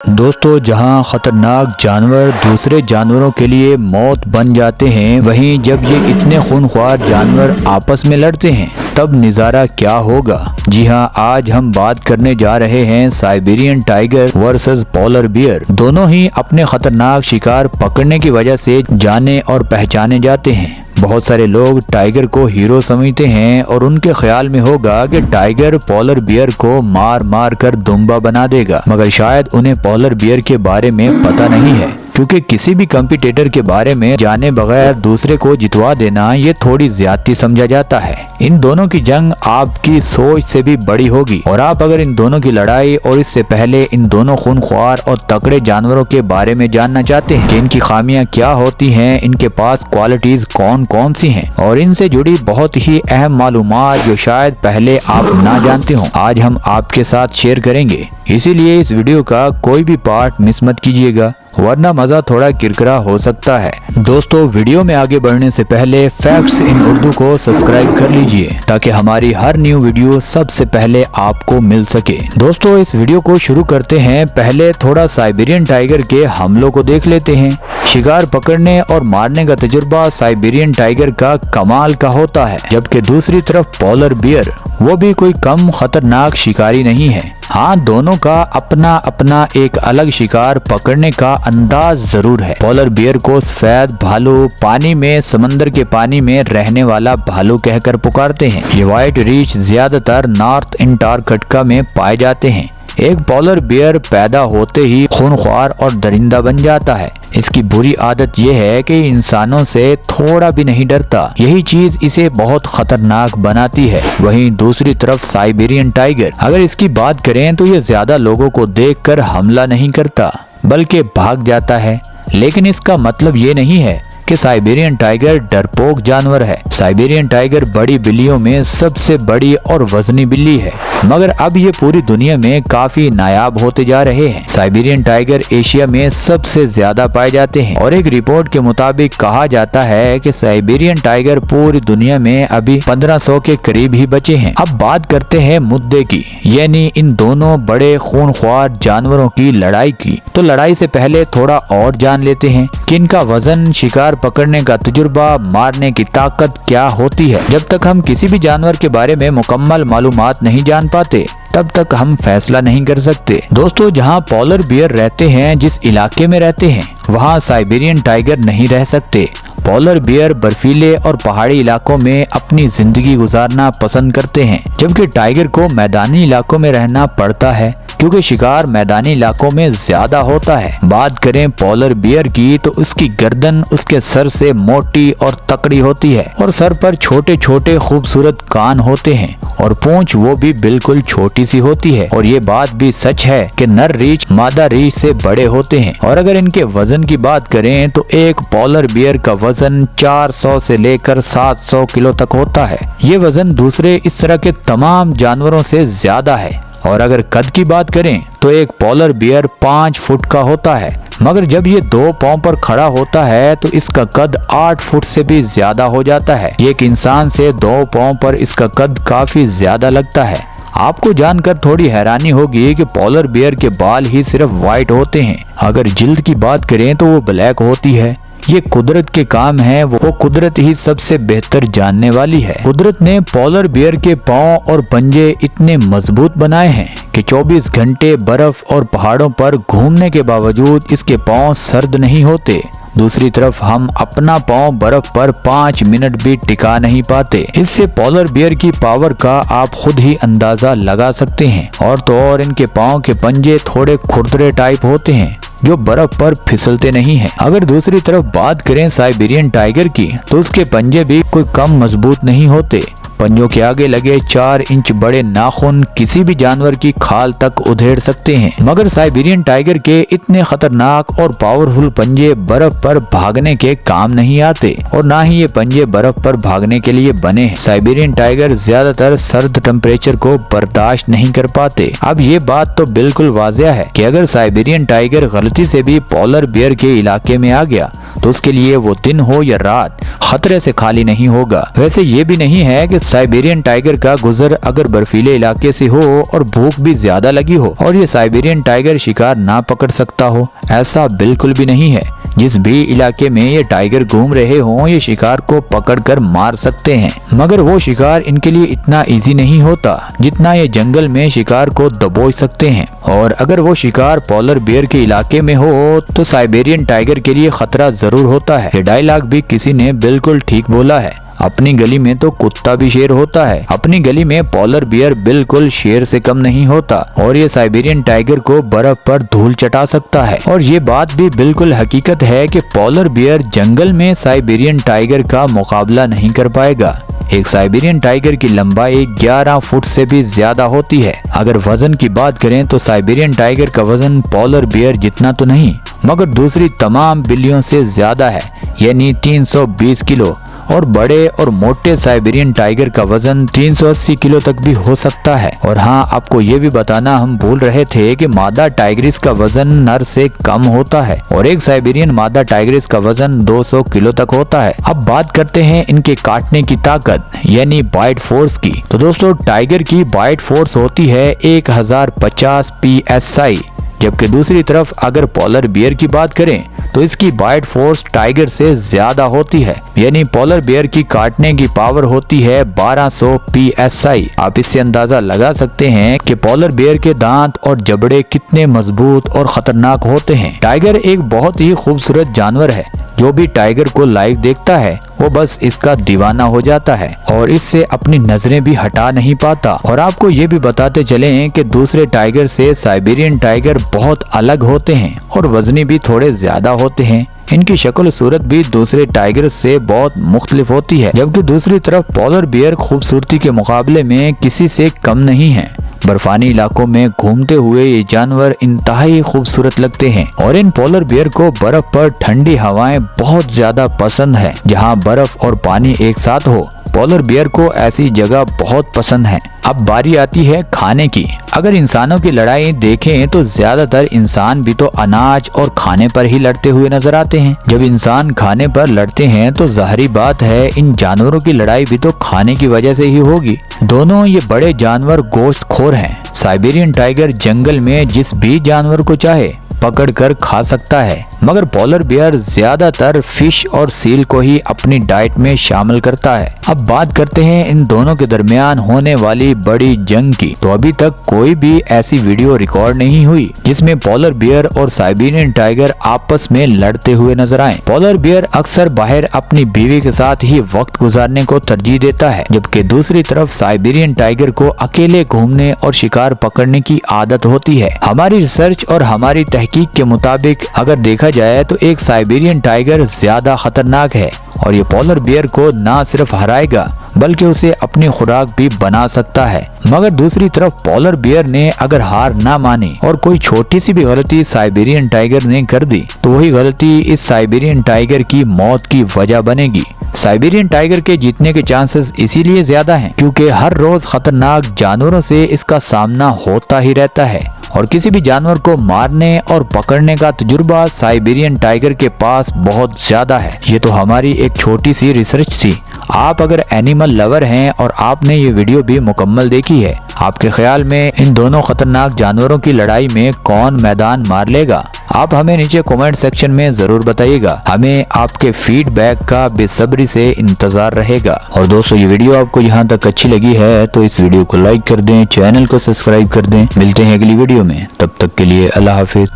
दोस्तों, जहां खतरनाक जानवर दूसरे जानवरों के लिए मौत बन जाते हैं, वहीं जब ये इतने खूनख्वार जानवर आपस में लड़ते हैं तब नज़ारा क्या होगा। जी हां, आज हम बात करने जा रहे हैं Siberian tiger versus polar bear. दोनों ही अपने खतरनाक शिकार पकड़ने की वजह से जाने और पहचाने जाते हैं। बहुत सारे लोग टाइगर को हीरो समझते हैं और उनके ख्याल में होगा कि टाइगर पोलर बियर को मार मार कर दुम्बा बना देगा, मगर शायद उन्हें पोलर बियर के बारे में पता नहीं है, क्योंकि किसी भी कम्पिटिटर के बारे में जाने बगैर दूसरे को जितवा देना ये थोड़ी ज्यादती समझा जाता है। इन दोनों की जंग आपकी सोच से भी बड़ी होगी, और आप अगर इन दोनों की लड़ाई और इससे पहले इन दोनों खूनख्वार और तगड़े जानवरों के बारे में जानना चाहते हैं कि इनकी खामियां क्या होती हैं, इनके पास क्वालिटीज कौन कौन सी हैं और इनसे जुड़ी बहुत ही अहम मालूमात जो शायद पहले आप ना जानते हो, आज हम आपके साथ शेयर करेंगे। इसीलिए इस वीडियो का कोई भी पार्ट मिस मत कीजिएगा, वरना मजा थोड़ा किरकिरा हो सकता है। दोस्तों, वीडियो में आगे बढ़ने से पहले फैक्ट्स इन उर्दू को सब्सक्राइब कर लीजिए ताकि हमारी हर न्यू वीडियो सबसे पहले आपको मिल सके। दोस्तों, इस वीडियो को शुरू करते हैं। पहले थोड़ा साइबेरियन टाइगर के हमलों को देख लेते हैं। शिकार पकड़ने और मारने का तजुर्बा साइबेरियन टाइगर का कमाल का होता है, जबकि दूसरी तरफ पोलर बियर वो भी कोई कम खतरनाक शिकारी नहीं है। हाँ, दोनों का अपना अपना एक अलग शिकार पकड़ने का अंदाज जरूर है। पोलर बियर को सफेद भालू, पानी में समंदर के पानी में रहने वाला भालू कहकर पुकारते हैं। ये व्हाइट रीच ज्यादातर नॉर्थ अंटार्कटिका में पाए जाते हैं। एक पोलर बियर पैदा होते ही खूनख्वार और दरिंदा बन जाता है। इसकी बुरी आदत यह है कि इंसानों से थोड़ा भी नहीं डरता, यही चीज इसे बहुत खतरनाक बनाती है। वहीं दूसरी तरफ साइबेरियन टाइगर, अगर इसकी बात करें तो ये ज्यादा लोगों को देखकर हमला नहीं करता बल्कि भाग जाता है। लेकिन इसका मतलब ये नहीं है कि साइबेरियन टाइगर डरपोक जानवर है। साइबेरियन टाइगर बड़ी बिल्लियों में सबसे बड़ी और वजनी बिल्ली है, मगर अब ये पूरी दुनिया में काफी नायाब होते जा रहे हैं। साइबेरियन टाइगर एशिया में सबसे ज्यादा पाए जाते हैं और एक रिपोर्ट के मुताबिक कहा जाता है कि साइबेरियन टाइगर पूरी दुनिया में अभी 1500 के करीब ही बचे हैं। अब बात करते हैं मुद्दे की, यानी इन दोनों बड़े खूनख्वार जानवरों की लड़ाई की। तो लड़ाई से पहले थोड़ा और जान लेते हैं कि इनका वजन, शिकार पकड़ने का तजुर्बा, मारने की ताकत क्या होती है। जब तक हम किसी भी जानवर के बारे में मुकम्मल मालूमात नहीं जान पाते तब तक हम फैसला नहीं कर सकते। दोस्तों, जहां पोलर बियर रहते हैं, जिस इलाके में रहते हैं, वहां साइबेरियन टाइगर नहीं रह सकते। पोलर बियर बर्फीले और पहाड़ी इलाकों में अपनी जिंदगी गुजारना पसंद करते हैं, जबकि टाइगर को मैदानी इलाकों में रहना पड़ता है क्योंकि शिकार मैदानी इलाकों में ज्यादा होता है। बात करें पोलर बियर की तो उसकी गर्दन उसके सर से मोटी और तकड़ी होती है और सर पर छोटे छोटे खूबसूरत कान होते हैं और पूंछ वो भी बिल्कुल छोटी सी होती है। और ये बात भी सच है कि नर रीछ मादा रीछ से बड़े होते हैं। और अगर इनके वजन की बात करें तो एक पोलर बियर का वजन 400 से लेकर 700 किलो तक होता है। ये वजन दूसरे इस तरह के तमाम जानवरों से ज्यादा है। और अगर कद की बात करें तो एक पोलर बियर 5 फुट का होता है, मगर जब ये 2 पांव पर खड़ा होता है तो इसका कद 8 फुट से भी ज्यादा हो जाता है। एक इंसान से 2 पांव पर इसका कद काफी ज्यादा लगता है। आपको जानकर थोड़ी हैरानी होगी कि पोलर बियर के बाल ही सिर्फ व्हाइट होते हैं। अगर जिल्द की बात करें तो वो ब्लैक होती है। ये कुदरत के काम है, वो कुदरत ही सबसे बेहतर जानने वाली है। कुदरत ने पोलर बियर के पांव और पंजे इतने मजबूत बनाए हैं कि 24 घंटे बर्फ और पहाड़ों पर घूमने के बावजूद इसके पांव सर्द नहीं होते। दूसरी तरफ हम अपना पांव बर्फ पर 5 मिनट भी टिका नहीं पाते। इससे पोलर बियर की पावर का आप खुद ही अंदाजा लगा सकते हैं। और तो और इनके पांव के पंजे थोड़े खुरदरे टाइप होते हैं जो बर्फ पर फिसलते नहीं हैं। अगर दूसरी तरफ बात करें साइबेरियन टाइगर की तो उसके पंजे भी कोई कम मजबूत नहीं होते। पंजों के आगे लगे 4 इंच बड़े नाखून किसी भी जानवर की खाल तक उधेड़ सकते हैं, मगर साइबेरियन टाइगर के इतने खतरनाक और पावरफुल पंजे बर्फ पर भागने के काम नहीं आते और ना ही ये पंजे बर्फ पर भागने के लिए बने हैं। साइबेरियन टाइगर ज्यादातर सर्द टेम्परेचर को बर्दाश्त नहीं कर पाते। अब ये बात तो बिल्कुल वाज़ेह है कि अगर साइबेरियन टाइगर गलती से भी पोलर बियर के इलाके में आ गया तो उसके लिए वो दिन हो या रात खतरे से खाली नहीं होगा। वैसे ये भी नहीं है कि साइबेरियन टाइगर का गुजर अगर बर्फीले इलाके से हो और भूख भी ज्यादा लगी हो और ये साइबेरियन टाइगर शिकार ना पकड़ सकता हो, ऐसा बिल्कुल भी नहीं है। जिस भी इलाके में ये टाइगर घूम रहे हों ये शिकार को पकड़कर मार सकते हैं, मगर वो शिकार इनके लिए इतना इजी नहीं होता जितना ये जंगल में शिकार को दबोच सकते हैं। और अगर वो शिकार पोलर बियर के इलाके में हो तो साइबेरियन टाइगर के लिए खतरा जरूर होता है। ये डायलॉग भी किसी ने बिल्कुल ठीक बोला है। अपनी गली में तो कुत्ता भी शेर होता है, अपनी गली में पोलर बियर बिल्कुल शेर से कम नहीं होता और ये साइबेरियन टाइगर को बर्फ पर धूल चटा सकता है। और ये बात भी बिल्कुल हकीकत है कि पोलर बियर जंगल में साइबेरियन टाइगर का मुकाबला नहीं कर पाएगा। एक साइबेरियन टाइगर की लंबाई 11 फुट से भी ज्यादा होती है। अगर वजन की बात करें तो साइबेरियन टाइगर का वजन पोलर बियर जितना तो नहीं, मगर दूसरी तमाम बिल्लियों से ज्यादा है, यानी 320 किलो। और बड़े और मोटे साइबेरियन टाइगर का वजन 380 किलो तक भी हो सकता है। और हाँ, आपको ये भी बताना हम भूल रहे थे कि मादा टाइग्रिस का वजन नर से कम होता है और एक साइबेरियन मादा टाइग्रिस का वजन 200 किलो तक होता है। अब बात करते हैं इनके काटने की ताकत यानी बाइट फोर्स की। तो दोस्तों, टाइगर की बाइट फोर्स होती है 1050 PSI, जबकि दूसरी तरफ अगर पोलर बियर की बात करें तो इसकी बाइट फोर्स टाइगर से ज्यादा होती है, यानी पोलर बियर की काटने की पावर होती है 1200 PSI। आप इससे अंदाजा लगा सकते हैं कि पोलर बियर के दांत और जबड़े कितने मजबूत और खतरनाक होते हैं। टाइगर एक बहुत ही खूबसूरत जानवर है। जो भी टाइगर को लाइव देखता है वो बस इसका दीवाना हो जाता है और इससे अपनी नजरें भी हटा नहीं पाता। और आपको ये भी बताते चलें कि दूसरे टाइगर से साइबेरियन टाइगर बहुत अलग होते हैं और वजनी भी थोड़े ज्यादा होते हैं। इनकी शक्ल सूरत भी दूसरे टाइगर से बहुत मुख्तलिफ होती है, जबकि दूसरी तरफ पोलर बियर खूबसूरती के मुकाबले में किसी से कम नहीं है। बर्फानी इलाकों में घूमते हुए ये जानवर इंतहाई खूबसूरत लगते हैं और इन पोलर बियर को बर्फ पर ठंडी हवाएं बहुत ज्यादा पसंद है। जहां बर्फ और पानी एक साथ हो, पोलर बियर को ऐसी जगह बहुत पसंद है। अब बारी आती है खाने की। अगर इंसानों की लड़ाई देखें तो ज्यादातर इंसान भी तो अनाज और खाने पर ही लड़ते हुए नजर आते हैं। जब इंसान खाने पर लड़ते हैं तो जाहिर बात है इन जानवरों की लड़ाई भी तो खाने की वजह से ही होगी। दोनों ये बड़े जानवर गोश्तखोर हैं। साइबेरियन टाइगर जंगल में जिस भी जानवर को चाहे पकड़ कर खा सकता है, मगर पोलर बियर ज्यादातर फिश और सील को ही अपनी डाइट में शामिल करता है। अब बात करते हैं इन दोनों के दरमियान होने वाली बड़ी जंग की। तो अभी तक कोई भी ऐसी वीडियो रिकॉर्ड नहीं हुई जिसमें पोलर बियर और साइबेरियन टाइगर आपस में लड़ते हुए नजर आए। पोलर बियर अक्सर बाहर अपनी बीवी के साथ ही वक्त गुजारने को तरजीह देता है, जबकि दूसरी तरफ साइबेरियन टाइगर को अकेले घूमने और शिकार पकड़ने की आदत होती है। हमारी रिसर्च और हमारी तहकीक के मुताबिक अगर देखा जाए तो एक साइबेरियन टाइगर ज्यादा खतरनाक है और ये पोलर बियर को ना सिर्फ हराएगा बल्कि उसे अपनी खुराक भी बना सकता है। मगर दूसरी तरफ पोलर बियर ने अगर हार ना मानी और कोई छोटी सी भी गलती साइबेरियन टाइगर ने कर दी तो वही गलती इस साइबेरियन टाइगर की मौत की वजह बनेगी। साइबेरियन टाइगर के जीतने के चांसेस इसीलिए ज्यादा हैं क्योंकि हर रोज खतरनाक जानवरों से इसका सामना होता ही रहता है और किसी भी जानवर को मारने और पकड़ने का तजुर्बा साइबेरियन टाइगर के पास बहुत ज्यादा है। ये तो हमारी एक छोटी सी रिसर्च थी। आप अगर एनिमल लवर हैं और आपने ये वीडियो भी मुकम्मल देखी है, आपके ख्याल में इन दोनों खतरनाक जानवरों की लड़ाई में कौन मैदान मार लेगा? आप हमें नीचे कमेंट सेक्शन में जरूर बताइएगा। हमें आपके फीडबैक का बेसब्री से इंतजार रहेगा। और दोस्तों, ये वीडियो आपको यहाँ तक अच्छी लगी है तो इस वीडियो को लाइक कर दें, चैनल को सब्सक्राइब कर दें। मिलते हैं अगली वीडियो में, तब तक के लिए अल्लाह हाफिज।